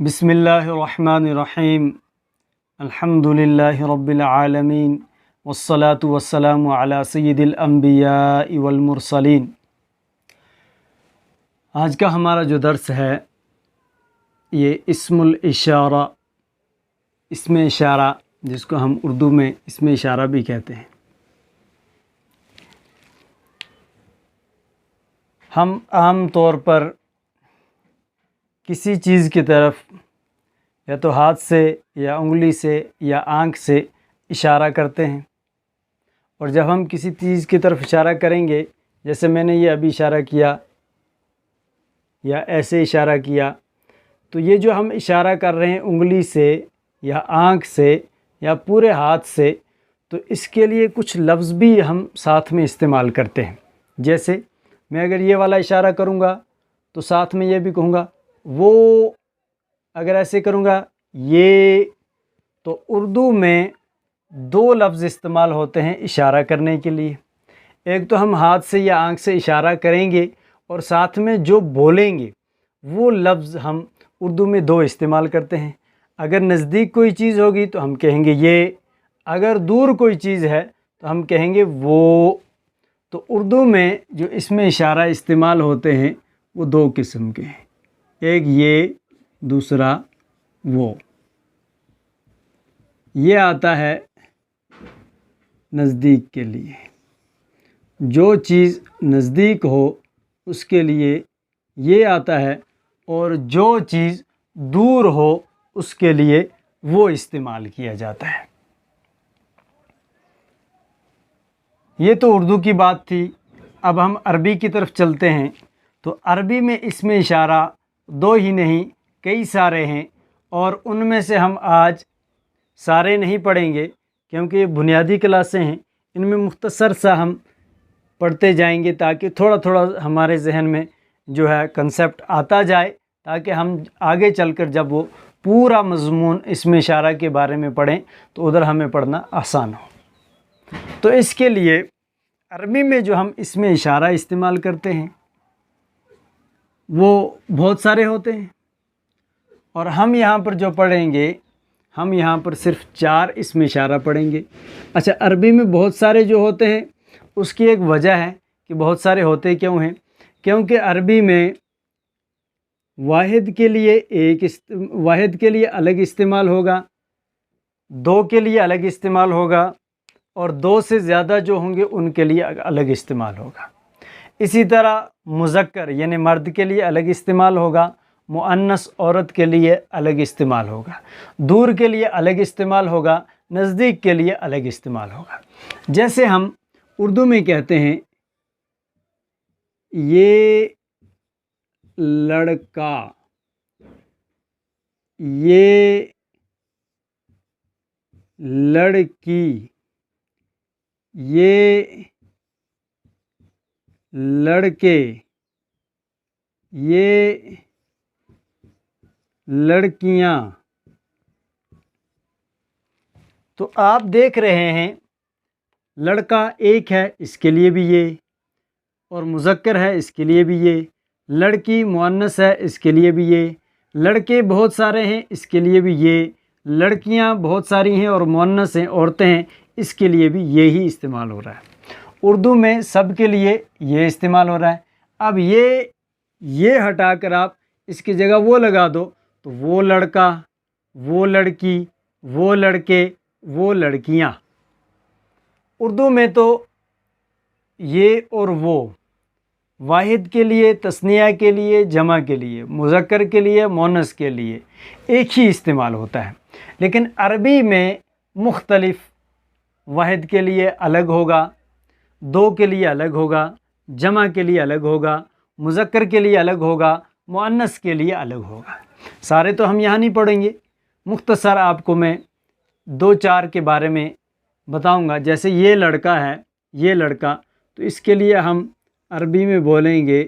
بسم اللہ الرحمن الرحیم الحمد للہ رب العالمین والصلاة والسلام علی سید الانبیاء والمرسلین۔ آج کا ہمارا جو درس ہے یہ اسم الاشارہ، اسم اشارہ جس کو ہم اردو میں اسم اشارہ بھی کہتے ہیں۔ ہم عام طور پر کسی چیز کی طرف یا تو ہاتھ سے یا انگلی سے یا آنکھ سے اشارہ کرتے ہیں، اور جب ہم کسی چیز کی طرف اشارہ کریں گے، جیسے میں نے یہ ابھی اشارہ کیا یا ایسے اشارہ کیا، تو یہ جو ہم اشارہ کر رہے ہیں انگلی سے یا آنکھ سے یا پورے ہاتھ سے، تو اس کے لیے کچھ لفظ بھی ہم ساتھ میں استعمال کرتے ہیں۔ جیسے میں اگر یہ والا اشارہ کروں گا تو ساتھ میں یہ بھی کہوں گا وہ، اگر ایسے کروں گا یہ، تو اردو میں دو لفظ استعمال ہوتے ہیں اشارہ کرنے کے لیے۔ ایک تو ہم ہاتھ سے یا آنکھ سے اشارہ کریں گے اور ساتھ میں جو بولیں گے وہ لفظ ہم اردو میں دو استعمال کرتے ہیں۔ اگر نزدیک کوئی چیز ہوگی تو ہم کہیں گے یہ، اگر دور کوئی چیز ہے تو ہم کہیں گے وہ۔ تو اردو میں جو اسم اشارہ استعمال ہوتے ہیں وہ دو قسم کے ہیں، ایک یہ، دوسرا وہ۔ یہ آتا ہے نزدیک کے لیے، جو چیز نزدیک ہو اس کے لیے یہ آتا ہے، اور جو چیز دور ہو اس کے لیے وہ استعمال کیا جاتا ہے۔ یہ تو اردو کی بات تھی۔ اب ہم عربی کی طرف چلتے ہیں، تو عربی میں اسم اشارہ دو ہی نہیں کئی سارے ہیں، اور ان میں سے ہم آج سارے نہیں پڑھیں گے کیونکہ یہ بنیادی کلاسیں ہیں۔ ان میں مختصر سا ہم پڑھتے جائیں گے تاکہ تھوڑا تھوڑا ہمارے ذہن میں جو ہے کنسیپٹ آتا جائے، تاکہ ہم آگے چل کر جب وہ پورا مضمون اسم اشارہ کے بارے میں پڑھیں تو ادھر ہمیں پڑھنا آسان ہو۔ تو اس کے لیے عربی میں جو ہم اسم اشارہ استعمال کرتے ہیں وہ بہت سارے ہوتے ہیں، اور ہم یہاں پر جو پڑھیں گے، ہم یہاں پر صرف 4 اسم اشارہ پڑھیں گے۔ اچھا، عربی میں بہت سارے جو ہوتے ہیں اس کی ایک وجہ ہے کہ بہت سارے ہوتے کیوں ہیں، کیونکہ عربی میں واحد کے لیے الگ استعمال ہوگا، دو کے لیے الگ استعمال ہوگا، اور دو سے زیادہ جو ہوں گے ان کے لیے الگ استعمال ہوگا۔ اسی طرح مذکر یعنی مرد کے لیے الگ استعمال ہوگا، مؤنث عورت کے لیے الگ استعمال ہوگا، دور کے لیے الگ استعمال ہوگا، نزدیک کے لیے الگ استعمال ہوگا۔ جیسے ہم اردو میں کہتے ہیں یہ لڑکا، یہ لڑکی، یہ لڑکے، یہ لڑکیاں۔ تو آپ دیکھ رہے ہیں لڑکا ایک ہے، اس کے لیے بھی یہ، اور مذکر ہے اس کے لیے بھی یہ، لڑکی مؤنث ہے اس کے لیے بھی یہ، لڑکے بہت سارے ہیں اس کے لیے بھی یہ، لڑکیاں بہت ساری ہیں اور مؤنث ہیں، عورتیں ہیں، اس کے لیے بھی یہی استعمال ہو رہا ہے۔ اردو میں سب کے لیے یہ استعمال ہو رہا ہے۔ اب یہ ہٹا کر آپ اس کی جگہ وہ لگا دو تو وہ لڑکا، وہ لڑکی، وہ لڑکے، وہ لڑکیاں۔ اردو میں تو یہ اور وہ واحد کے لیے، تثنیہ کے لیے، جمع کے لیے، مذکر کے لیے، مؤنث کے لیے ایک ہی استعمال ہوتا ہے، لیکن عربی میں مختلف، واحد کے لیے الگ ہوگا، دو کے لیے الگ ہوگا، جمع کے لیے الگ ہوگا، مذکر کے لیے الگ ہوگا، مؤنث کے لیے الگ ہوگا۔ سارے تو ہم یہاں نہیں پڑھیں گے، مختصر آپ کو میں 2-4 کے بارے میں بتاؤں گا۔ جیسے یہ لڑکا ہے، یہ لڑکا، تو اس کے لیے ہم عربی میں بولیں گے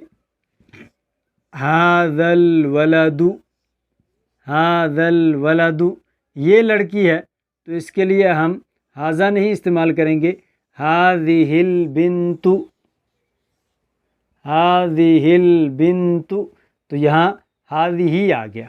ھذا الولد، ھذا الولد۔ یہ لڑکی ہے تو اس کے لیے ہم ھذا نہیں استعمال کریں گے، ھذہ البنت، ھذہ البنت۔ تو یہاں ھذہ آ گیا۔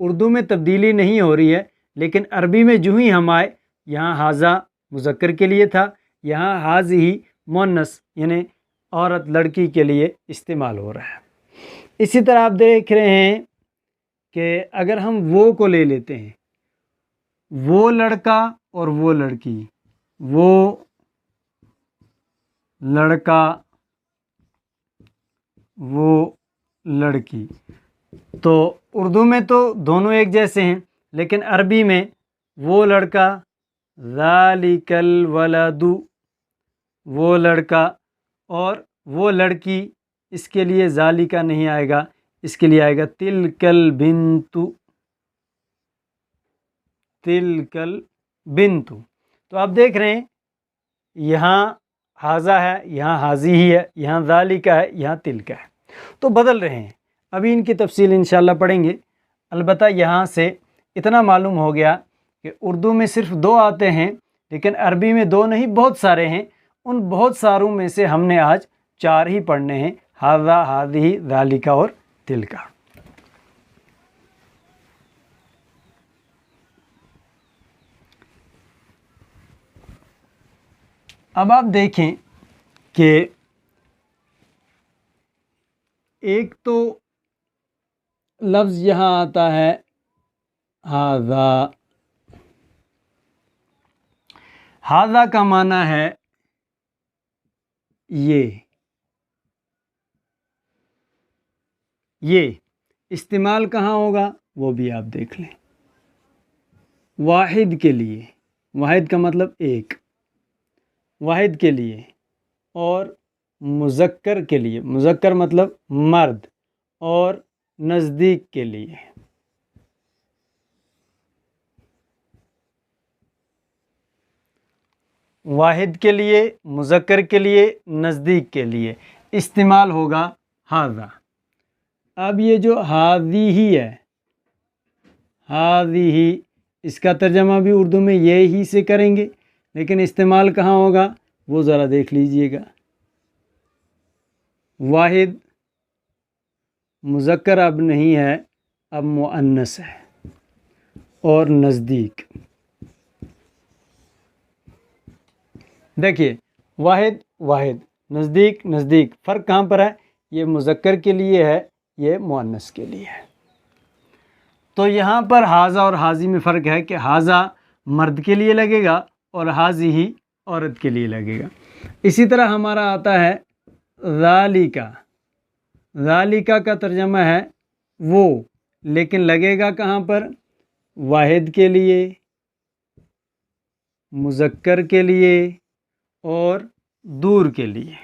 اردو میں تبدیلی نہیں ہو رہی ہے، لیکن عربی میں جو ہی ہم آئے یہاں حاضہ مذکر کے لیے تھا، یہاں حاضی مؤنث یعنی عورت لڑکی کے لیے استعمال ہو رہا ہے۔ اسی طرح آپ دیکھ رہے ہیں کہ اگر ہم وہ کو لے لیتے ہیں، وہ لڑکا اور وہ لڑکی، وہ لڑکا وہ لڑکی، تو اردو میں تو دونوں ایک جیسے ہیں، لیکن عربی میں وہ لڑکا ذالک الولد، وہ لڑکا، اور وہ لڑکی، اس کے لیے ذالکا نہیں آئے گا، اس کے لیے آئے گا تلک البنت، تلک البنت۔ تو آپ دیکھ رہے ہیں یہاں حاضہ ہے، یہاں حاضی ہی ہے، یہاں ذالکا ہے، یہاں تلک ہے، تو بدل رہے ہیں۔ ابھی ان کی تفصیل انشاءاللہ پڑھیں گے۔ البتہ یہاں سے اتنا معلوم ہو گیا کہ اردو میں صرف دو آتے ہیں، لیکن عربی میں دو نہیں بہت سارے ہیں۔ ان بہت ساروں میں سے ہم نے آج 4 ہی پڑھنے ہیں، ھذا، ھذہ، ذالک اور تلک۔ اب آپ دیکھیں کہ ایک تو لفظ یہاں آتا ہے ھذا، ھذا کا معنی ہے یہ استعمال کہاں ہوگا وہ بھی آپ دیکھ لیں۔ واحد کے لیے، واحد کا مطلب ایک، واحد کے لیے، اور مذکر کے لیے، مذکر مطلب مرد، اور نزدیک کے لیے۔ واحد کے لیے، مذکر کے لیے، نزدیک کے لیے استعمال ہوگا ھذا۔ اب یہ جو ھذہ ہے، ھذہ، اس کا ترجمہ بھی اردو میں یہی سے کریں گے، لیکن استعمال کہاں ہوگا وہ ذرا دیکھ لیجئے گا۔ واحد مذکر اب نہیں ہے، اب مؤنث ہے، اور نزدیک۔ دیکھیے واحد واحد، نزدیک نزدیک، فرق کہاں پر ہے؟ یہ مذکر کے لیے ہے، یہ مؤنث کے لیے ہے۔ تو یہاں پر ھذا اور ھذہ میں فرق ہے کہ ھذا مرد کے لیے لگے گا اور ھذہ عورت کے لیے لگے گا۔ اسی طرح ہمارا آتا ہے ذالکا، ذالکا کا ترجمہ ہے وہ، لیکن لگے گا کہاں پر؟ واحد کے لیے، مذکر کے لیے، اور دور کے لیے۔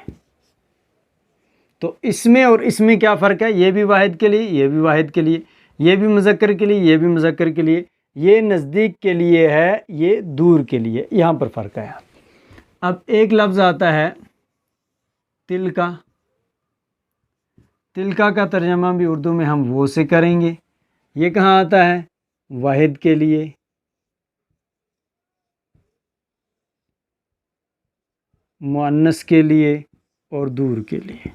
تو اس میں اور اس میں کیا فرق ہے؟ یہ بھی واحد کے لیے، یہ بھی واحد کے لیے، یہ بھی مذکر کے لیے، یہ بھی مذکر کے لیے، یہ نزدیک کے لیے ہے، یہ دور کے لیے، یہاں پر فرق ہے۔ اب ایک لفظ آتا ہے تلکا، تلکا کا ترجمہ بھی اردو میں ہم وہ سے کریں گے۔ یہ کہاں آتا ہے؟ واحد کے لیے، مؤنث کے لیے، اور دور کے لیے۔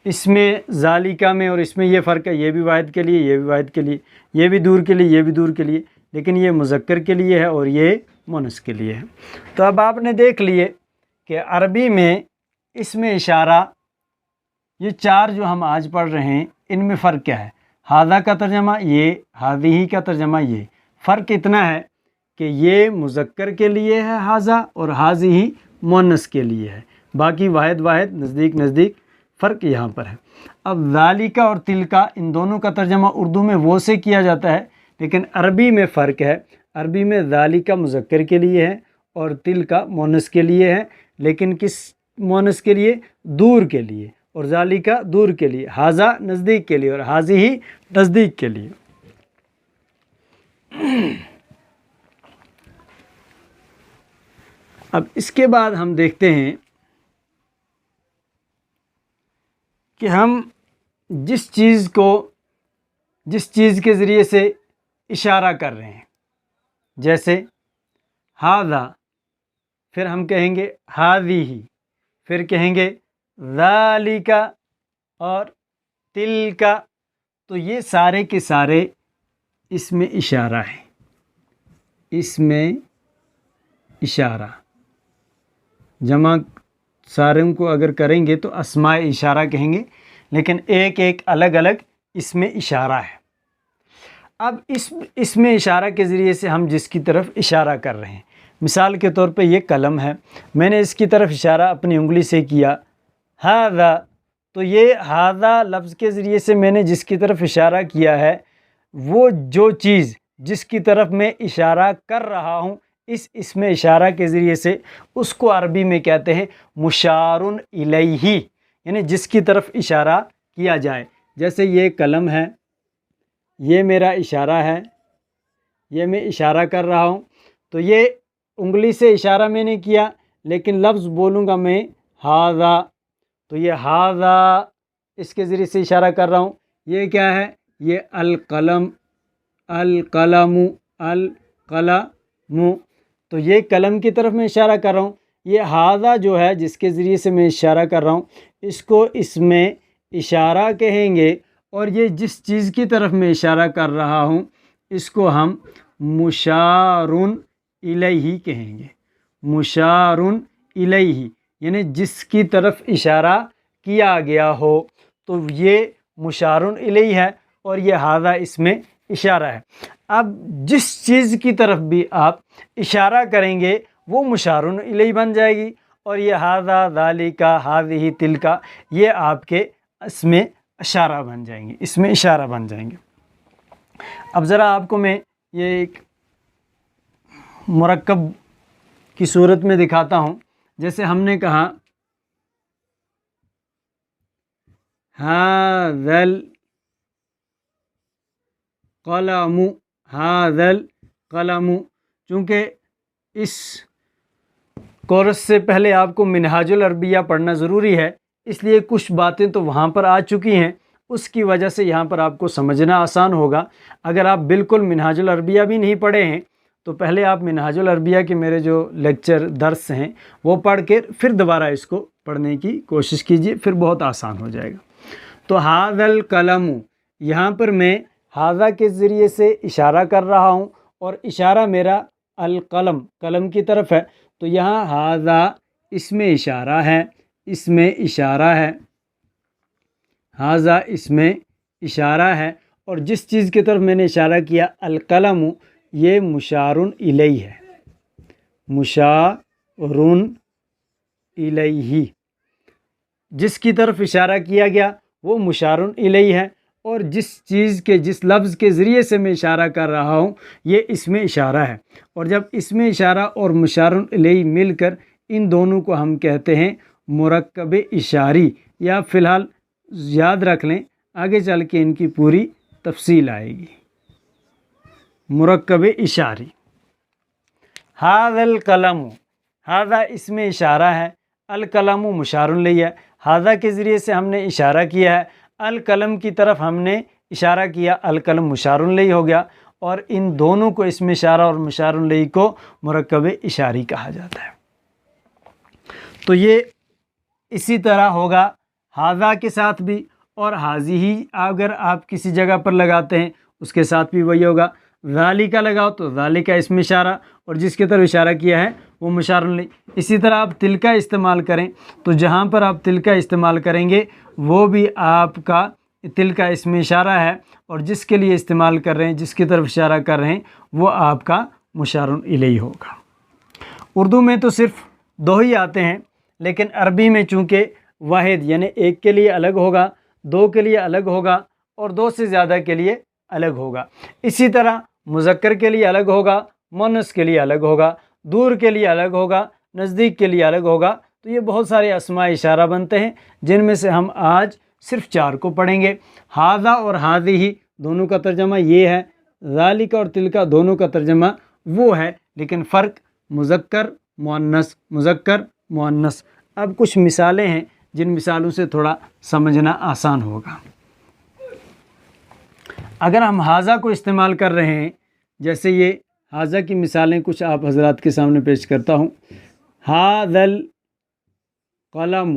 اس میں ذالکا میں اور اس میں یہ فرق ہے، یہ بھی واحد کے لیے، یہ بھی واحد کے لیے، یہ بھی دور کے لیے، یہ بھی دور کے لیے، لیکن یہ مذکر کے لیے ہے اور یہ مؤنث کے لیے ہے۔ تو اب آپ نے دیکھ لیے کہ عربی میں اس میں اشارہ، یہ 4 جو ہم آج پڑھ رہے ہیں ان میں فرق کیا ہے؟ ھذا کا ترجمہ یہ، ھذہ کا ترجمہ یہ۔ فرق اتنا ہے کہ یہ مذکر کے لیے ہے ھذا، اور ھذہ مؤنث کے لیے ہے، باقی واحد واحد، نزدیک نزدیک، فرق یہاں پر ہے۔ اب ذالکا اور تلکا ان دونوں کا ترجمہ اردو میں وہ سے کیا جاتا ہے، لیکن عربی میں فرق ہے۔ عربی میں ذالکا مذکر کے لیے ہے اور تلکا مؤنث کے لیے ہے، لیکن کس مؤنث کے لیے؟ دور کے لیے، اور ذالکا دور کے لیے، ھذا نزدیک کے لیے، اور ھذہ نزدیک کے لیے۔ اب اس کے بعد ہم دیکھتے ہیں کہ ہم جس چیز کے ذریعے سے اشارہ کر رہے ہیں، جیسے ھذا، پھر ہم کہیں گے ھذہ، پھر کہیں گے ذالکا، اور تل کا، تو یہ سارے کے سارے اس میں اشارہ ہے، اس میں اشارہ جمع ساروں کو اگر کریں گے تو اسماء اشارہ کہیں گے، لیکن ایک ایک الگ الگ اس میں اشارہ ہے۔ اب اس میں اشارہ کے ذریعے سے ہم جس کی طرف اشارہ کر رہے ہیں، مثال کے طور پہ یہ قلم ہے، میں نے اس کی طرف اشارہ اپنی انگلی سے کیا، ھذا، تو یہ ھذا لفظ کے ذریعے سے میں نے جس کی طرف اشارہ کیا ہے، وہ جو چیز جس کی طرف میں اشارہ کر رہا ہوں، اس میں اشارہ کے ذریعے سے اس کو عربی میں کہتے ہیں مشار الیہ، یعنی جس کی طرف اشارہ کیا جائے۔ جیسے یہ قلم ہے، یہ میرا اشارہ ہے، یہ میں اشارہ کر رہا ہوں، تو یہ انگلی سے اشارہ میں نے کیا، لیکن لفظ بولوں گا میں ھذا، تو یہ ھذا اس کے ذریعے سے اشارہ کر رہا ہوں۔ یہ کیا ہے؟ یہ القلم، القلم، القلم، تو یہ قلم کی طرف میں اشارہ کر رہا ہوں۔ یہ ھذا جو ہے جس کے ذریعے سے میں اشارہ کر رہا ہوں، اس کو اس میں اشارہ کہیں گے، اور یہ جس چیز کی طرف میں اشارہ کر رہا ہوں اس کو ہم مشار الیہ کہیں گے، مشار الیہ، یعنی جس کی طرف اشارہ کیا گیا ہو، تو یہ مشار الیہ ہے، اور یہ ھذا اس میں اشارہ ہے۔ اب جس چیز کی طرف بھی آپ اشارہ کریں گے وہ مشار الیہ بن جائے گی، اور یہ ھذا، ذالک، ھذہ، تلک، یہ آپ کے اس میں اشارہ بن جائیں گے، اس میں اشارہ بن جائیں گے۔ اب ذرا آپ کو میں یہ ایک مرکب کی صورت میں دکھاتا ہوں۔ جیسے ہم نے کہا ھذا القلم، ھذا القلم، چونکہ اس کورس سے پہلے آپ کو منہاج العربیہ پڑھنا ضروری ہے، اس لیے کچھ باتیں تو وہاں پر آ چکی ہیں، اس کی وجہ سے یہاں پر آپ کو سمجھنا آسان ہوگا۔ اگر آپ بالکل منہاج العربیہ بھی نہیں پڑھے ہیں تو پہلے آپ منہاج العربیہ کے میرے جو لیکچر درس ہیں وہ پڑھ کے پھر دوبارہ اس کو پڑھنے کی کوشش کیجیے، پھر بہت آسان ہو جائے گا۔ تو ھذا القلم، یہاں پر میں ھذا کے ذریعے سے اشارہ کر رہا ہوں، اور اشارہ میرا القلم، قلم کی طرف ہے، تو یہاں ھذا اس میں اشارہ ہے، اس میں اشارہ ہے، ھذا اس میں اشارہ ہے، اور جس چیز کی طرف میں نے اشارہ کیا القلم، یہ مشار الیہ ہے، مشار الیہ، جس کی طرف اشارہ کیا گیا وہ مشار الیہ ہے، اور جس چیز کے، جس لفظ کے ذریعے سے میں اشارہ کر رہا ہوں یہ اس میں اشارہ ہے، اور جب اس میں اشارہ اور مشار الیہ مل کر ان دونوں کو ہم کہتے ہیں مرکب اشاری، یا فی الحال یاد رکھ لیں، آگے چل کے ان کی پوری تفصیل آئے گی۔ مرکب اشاری، ھذا القلم، ھذا اس میں اشارہ ہے، القلم مشار الیہ ہے، ھذا کے ذریعے سے ہم نے اشارہ کیا ہے، القلم کی طرف ہم نے اشارہ کیا، القلم مشار الیہ ہو گیا، اور ان دونوں کو اس میں اشارہ اور مشار الیہ کو مرکب اشاری کہا جاتا ہے۔ تو یہ اسی طرح ہوگا ھذا کے ساتھ بھی، اور ھذہ اگر آپ کسی جگہ پر لگاتے ہیں اس کے ساتھ بھی وہی ہوگا، ذالک لگاؤ تو ذالک اس میں اشارہ، اور جس کی طرف اشارہ کیا ہے وہ مشار الیہ۔ اسی طرح آپ تلک استعمال کریں تو جہاں پر آپ تلک استعمال کریں گے وہ بھی آپ کا تلک اس میں اشارہ ہے، اور جس کے لیے استعمال کر رہے ہیں، جس کی طرف اشارہ کر رہے ہیں وہ آپ کا مشار الیہ ہوگا۔ اردو میں تو صرف دو ہی آتے ہیں، لیکن عربی میں چونکہ واحد یعنی ایک کے لیے الگ ہوگا، دو کے لیے الگ ہوگا، اور دو سے زیادہ کے لیے الگ ہوگا۔ اسی طرح مذکر کے لیے الگ ہوگا، مؤنث کے لیے الگ ہوگا، دور کے لیے الگ ہوگا، نزدیک کے لیے الگ ہوگا۔ تو یہ بہت سارے اسماء اشارہ بنتے ہیں، جن میں سے ہم آج صرف 4 کو پڑھیں گے۔ ھذا اور ھذہ دونوں کا ترجمہ یہ ہے، ذالک اور تلک دونوں کا ترجمہ وہ ہے، لیکن فرق مذکر مؤنث، مذکر مؤنث۔ اب کچھ مثالیں ہیں جن مثالوں سے تھوڑا سمجھنا آسان ہوگا۔ اگر ہم ھذا کو استعمال کر رہے ہیں، جیسے یہ ھذا کی مثالیں کچھ آپ حضرات کے سامنے پیش کرتا ہوں۔ ھذا القلم،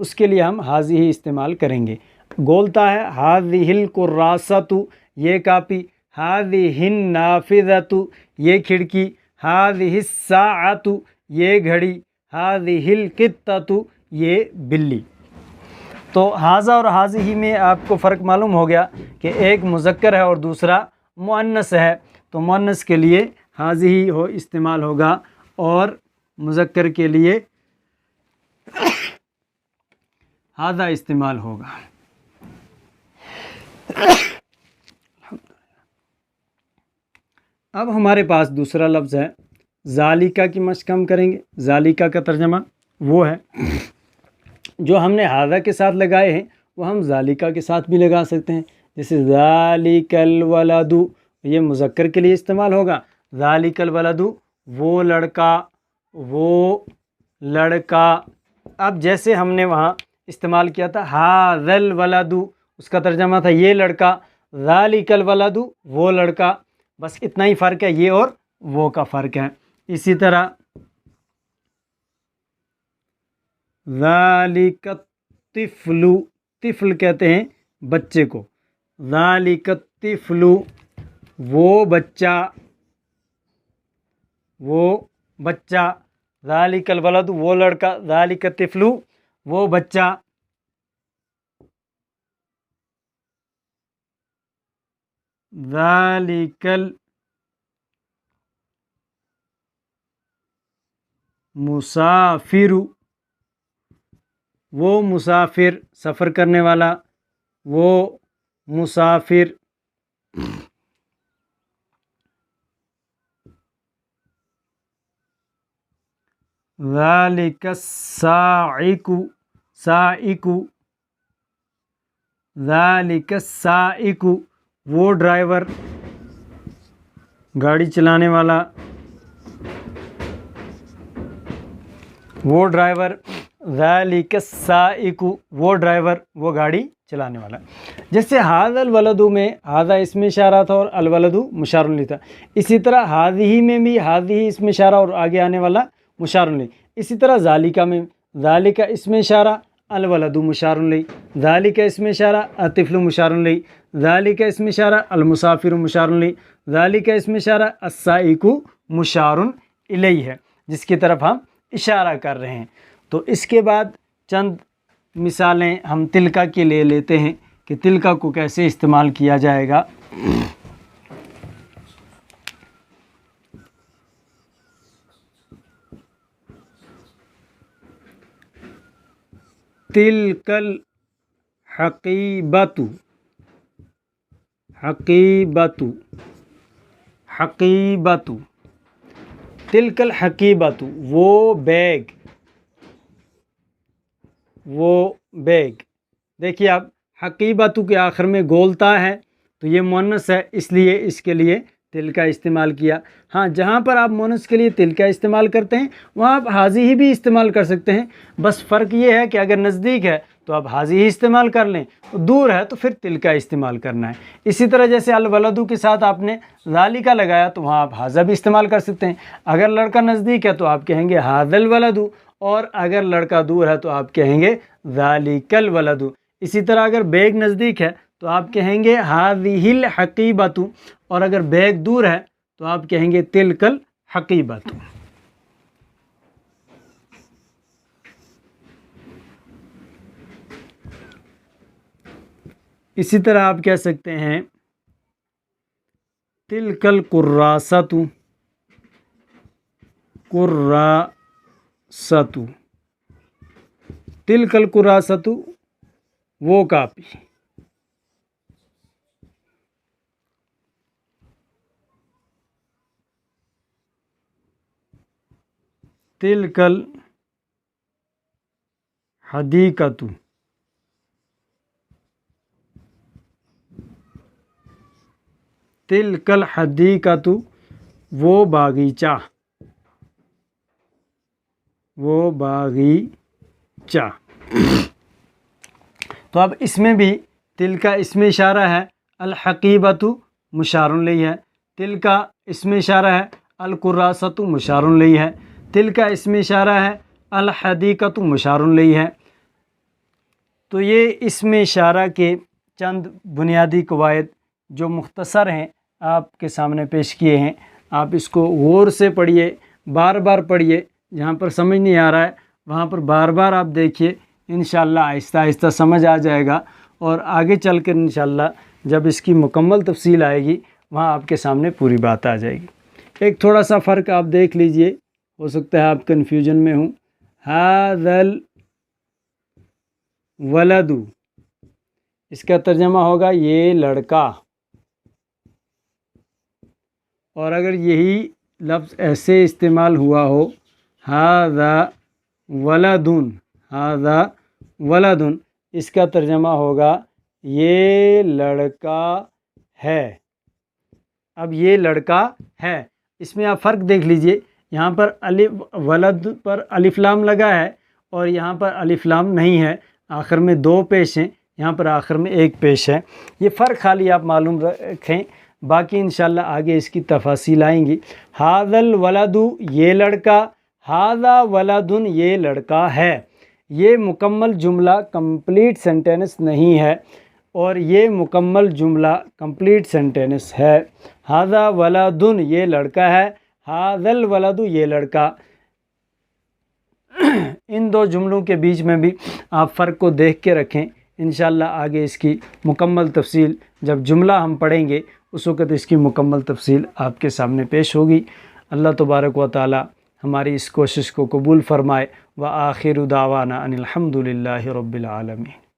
اس کے لیے ہم حاضی ہی استعمال کریں گے۔ گولتا ہے حاضی القراصۃ یہ کاپی، حاضی النافذۃ یہ کھڑکی، حاضی الساعۃ یہ گھڑی، حاضی القطۃ یہ بلی۔ تو حاضہ اور حاضی میں آپ کو فرق معلوم ہو گیا کہ ایک مذکر ہے اور دوسرا مؤنث ہے، تو مؤنث کے لیے حاضی ہی استعمال ہوگا اور مذکر کے لیے حاضہ استعمال ہوگا۔ اب ہمارے پاس دوسرا لفظ ہے ذالکہ کی مشق ہم کریں گے۔ ذالکہ کا ترجمہ وہ ہے جو ہم نے حاضہ کے ساتھ لگائے ہیں وہ ہم ذالکہ کے ساتھ بھی لگا سکتے ہیں، جیسے ذالک الولد یہ مذکر کے لیے استعمال ہوگا، ذالک الولد وہ لڑکا، وہ لڑکا۔ اب جیسے ہم نے وہاں استعمال کیا تھا ھذا الولد، اس کا ترجمہ تھا یہ لڑکا، ذالک الولد وہ لڑکا، بس اتنا ہی فرق ہے، یہ اور وہ کا فرق ہے۔ اسی طرح ذالک الطفل، طفل کہتے ہیں بچے کو، ذالک الطفل وہ بچہ، وہ بچہ، ذالک الولد وہ لڑکا، ذالک الطفل وہ بچہ۔ ذالک المسافر وہ مسافر، سفر کرنے والا، وہ مسافر۔ ذالک السائق، سائق، ذالک السائق وہ ڈرائیور، گاڑی چلانے والا، وہ ڈرائیور، ذالک السائق وہ ڈرائیور، وہ گاڑی چلانے والا۔ جیسے ھذا الولد میں ھذا اسم اشارہ تھا اور الولد مشار الیہ تھا، اسی طرح ھذہ میں بھی ھذہ اسم اشارہ اور آگے آنے والا مشار الیہ۔ اسی طرح ذالکہ میں ذالکہ اسم اشارہ، الولد مشار الیہ، ذالکہ اسم اشارہ، الطفل مشار الیہ، ذالکہ اسم اشارہ، المسافر مشار الیہ، ذالکہ اسم اشارہ، السائق مشار الیہ ہے، جس کی طرف ہم اشارہ کر رہے ہیں۔ تو اس کے بعد چند مثالیں ہم تلکا کے لے لیتے ہیں کہ تلکا کو کیسے استعمال کیا جائے گا۔ تلک الحقیبۃ، حقیبۃ، حقیبۃ، تلک الحقیبۃ وہ بیگ، وہ بیگ۔ دیکھیے اب حقیبۃ کے آخر میں گولتا ہے تو یہ مؤنث ہے، اس لیے اس کے لیے تلکا استعمال کیا۔ ہاں جہاں پر آپ مؤنث کے لیے تلکا استعمال کرتے ہیں وہاں آپ حاضی ہی بھی استعمال کر سکتے ہیں، بس فرق یہ ہے کہ اگر نزدیک ہے تو آپ حاضی ہی استعمال کر لیں، دور ہے تو پھر تلکا استعمال کرنا ہے۔ اسی طرح جیسے الولد کے ساتھ آپ نے ذالکہ لگایا تو وہاں آپ حاضہ بھی استعمال کر سکتے ہیں۔ اگر لڑکا نزدیک ہے تو آپ کہیں گے ھذا الولد، اور اگر لڑکا دور ہے تو آپ کہیں گے ذالک الولد۔ اسی طرح اگر بیگ نزدیک ہے تو آپ کہیں گے ھذہ الحقیبۃ، اور اگر بیگ دور ہے تو آپ کہیں گے تلک الحقیبۃ۔ اسی طرح آپ کہہ سکتے ہیں تلک القراصۃ، قراصۃ، تلک القراصۃ وہ کاپی، تلک الحدیقۃ، تلک الحدیقۃ وہ باغیچہ، وہ باغیچہ۔ تو اب اس میں بھی تلکا اسم اشارہ ہے، الحقیبۃ مشار الیہ ہے، تلکا اسم اشارہ ہے، القراصۃ مشار الیہ ہے، تلکا اسم اشارہ ہے، الحدیقۃ مشار الیہ ہے، تو یہ اسم اشارہ کے چند بنیادی قواعد جو مختصر ہیں آپ کے سامنے پیش کیے ہیں. آپ اس کو غور سے پڑھیے، بار بار پڑھیے. جہاں پر سمجھ نہیں آ رہا ہے وہاں پر بار بار آپ دیکھیے، انشاءاللہ آہستہ آہستہ سمجھ آ جائے گا. اور آگے چل کر انشاءاللہ جب اس کی مکمل تفصیل آئے گی وہاں آپ کے سامنے پوری بات آ جائے گی. ایک تھوڑا سا فرق آپ دیکھ لیجئے، ہو سکتا ہے آپ کنفیوژن میں ہوں. ھذا الولد، اس کا ترجمہ ہوگا یہ لڑکا. اور اگر یہی لفظ ایسے استعمال ہوا ہو، ھذا ولدن، ھذا ولدن، اس کا ترجمہ ہوگا یہ لڑکا ہے. اب یہ لڑکا ہے، اس میں آپ فرق دیکھ لیجئے. یہاں پر ولد پر الف لام لگا ہے اور یہاں پر الف لام نہیں ہے. آخر میں 2 پیش ہیں، یہاں پر آخر میں 1 پیش ہے. یہ فرق خالی آپ معلوم رکھیں، باقی انشاءاللہ آگے اس کی تفاصیل آئیں گی. ھذا الولد، یہ لڑکا. ھذا ولدن، یہ لڑکا ہے. یہ مکمل جملہ کمپلیٹ سینٹینس نہیں ہے، اور یہ مکمل جملہ کمپلیٹ سینٹینس ہے. ھذا ولدن، یہ لڑکا ہے. ھذا الولد، یہ لڑکا. ان 2 جملوں کے بیچ میں بھی آپ فرق کو دیکھ کے رکھیں. انشاءاللہ آگے اس کی مکمل تفصیل جب جملہ ہم پڑھیں گے اس وقت اس کی مکمل تفصیل آپ کے سامنے پیش ہوگی. اللہ تبارک و تعالی ہماری اس کوشش کو قبول فرمائے. وآخر دعوانا ان الحمد للہ رب العالمین.